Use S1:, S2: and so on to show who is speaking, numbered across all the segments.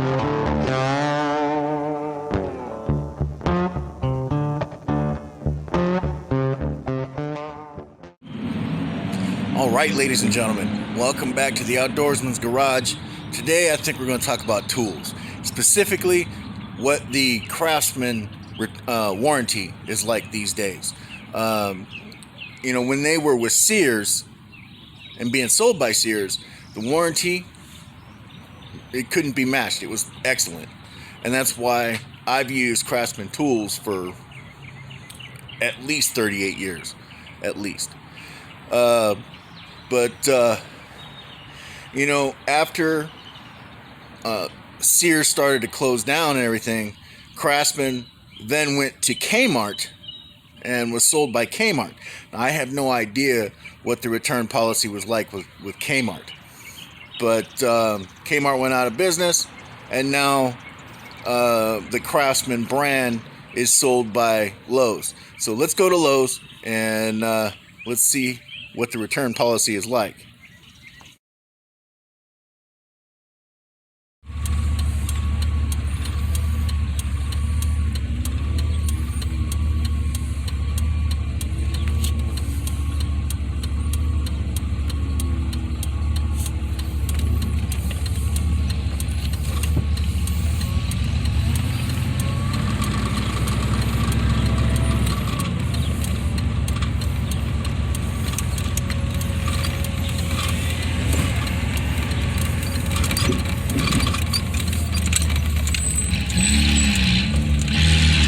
S1: All right, ladies and gentlemen, welcome back to the Outdoorsman's Garage. Today I think we're going to talk about tools, specifically what the Craftsman warranty is like these days. When they were with Sears and being sold by Sears, the warranty, it couldn't be matched. It was excellent. And that's why I've used Craftsman tools for at least 38 years, at least. After Sears started to close down and everything, Craftsman then went to Kmart and was sold by Kmart. Now, I have no idea what the return policy was like with Kmart. But Kmart went out of business, and now the Craftsman brand is sold by Lowe's. So let's go to Lowe's and let's see what the return policy is like.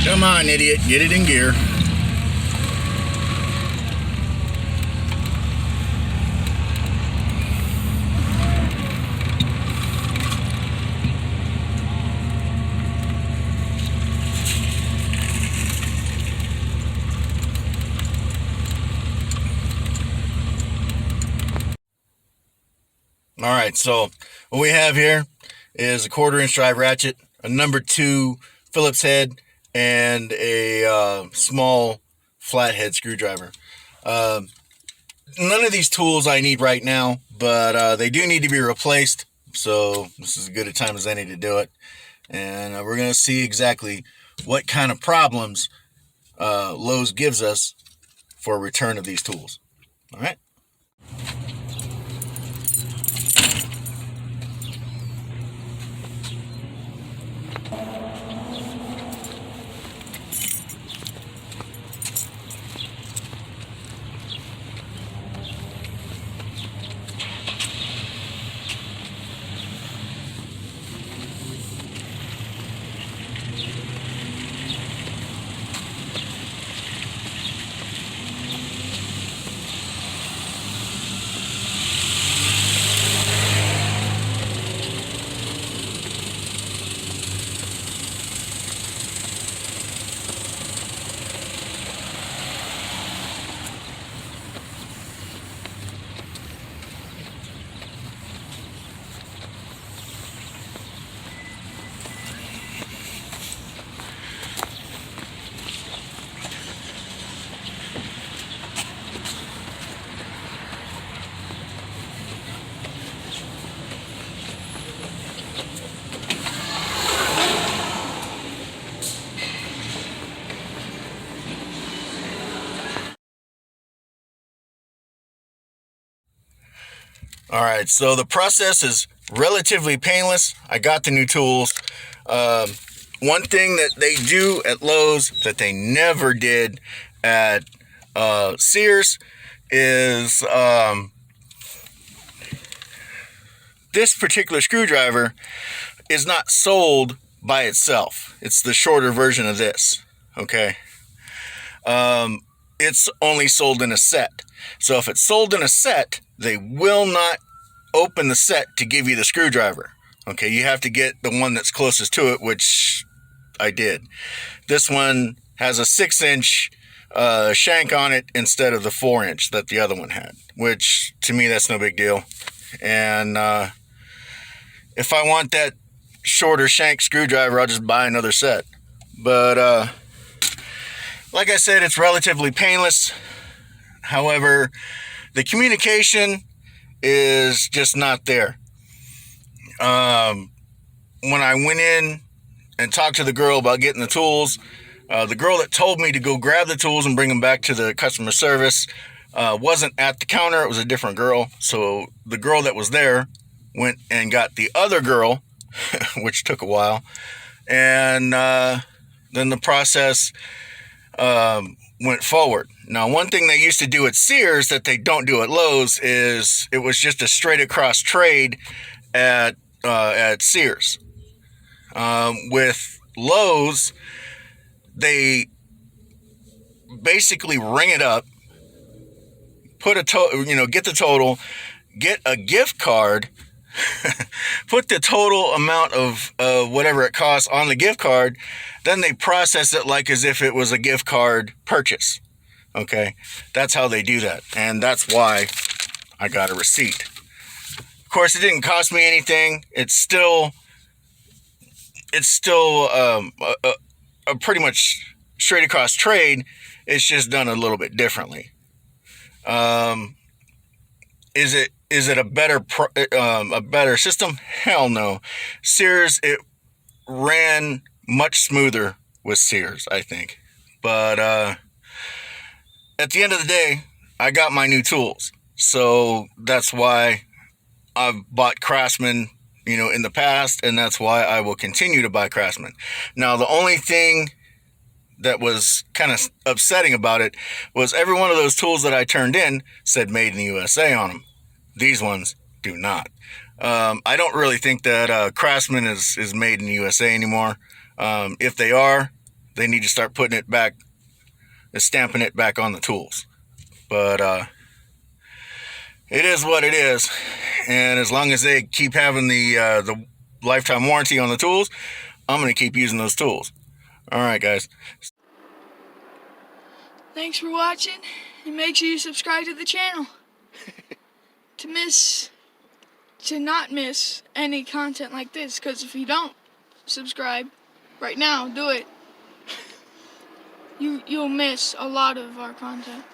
S1: Come on, idiot, get it in gear. All right, so what we have here is a 1/4-inch drive ratchet, a number 2 Phillips head, and a small flathead screwdriver. None of these tools I need right now, but they do need to be replaced, so this is as good a time as any to do it. And we're going to see exactly what kind of problems Lowe's gives us for a return of these tools. All right. All right, so the process is relatively painless. I got the new tools. One thing that they do at Lowe's that they never did at Sears is this particular screwdriver is not sold by itself. It's the shorter version of this, okay? It's only sold in a set. So if it's sold in a set, they will not open the set to give you the screwdriver. Okay, you have to get the one that's closest to it, which I did. This one has a 6-inch shank on it instead of the 4-inch that the other one had, which to me that's no big deal. And if I want that shorter shank screwdriver, I'll just buy another set. But like I said, it's relatively painless. However, the communication is just not there. when I went in and talked to the girl about getting the tools, the girl that told me to go grab the tools and bring them back to the customer service wasn't at the counter. It was a different girl. So the girl that was there went and got the other girl, which took a while. And then the process went forward. Now, one thing they used to do at Sears that they don't do at Lowe's is it was just a straight across trade at Sears. With Lowe's, they basically ring it up, put get the total, get a gift card, put the total amount of whatever it costs on the gift card, then they process it like as if it was a gift card purchase. Okay, that's how they do that, and that's why I got a receipt. Of course, it didn't cost me anything. It's still a pretty much straight across trade. It's just done a little bit differently. Is it a better system? Hell no. Sears, it ran much smoother with Sears, I think. But at the end of the day, I got my new tools. So that's why I've bought Craftsman, in the past, and that's why I will continue to buy Craftsman. Now, the only thing that was kind of upsetting about it was every one of those tools that I turned in said made in the USA on them. These ones do not. I don't really think that Craftsman is made in the USA anymore. If they are, they need to start putting it back, stamping it back on the tools. But it is what it is, and as long as they keep having the lifetime warranty on the tools, I'm going to keep using those tools. All right, guys.
S2: Thanks for watching, and make sure you subscribe to the channel to not miss any content like this, because if you don't subscribe right now, do it. You'll miss a lot of our content.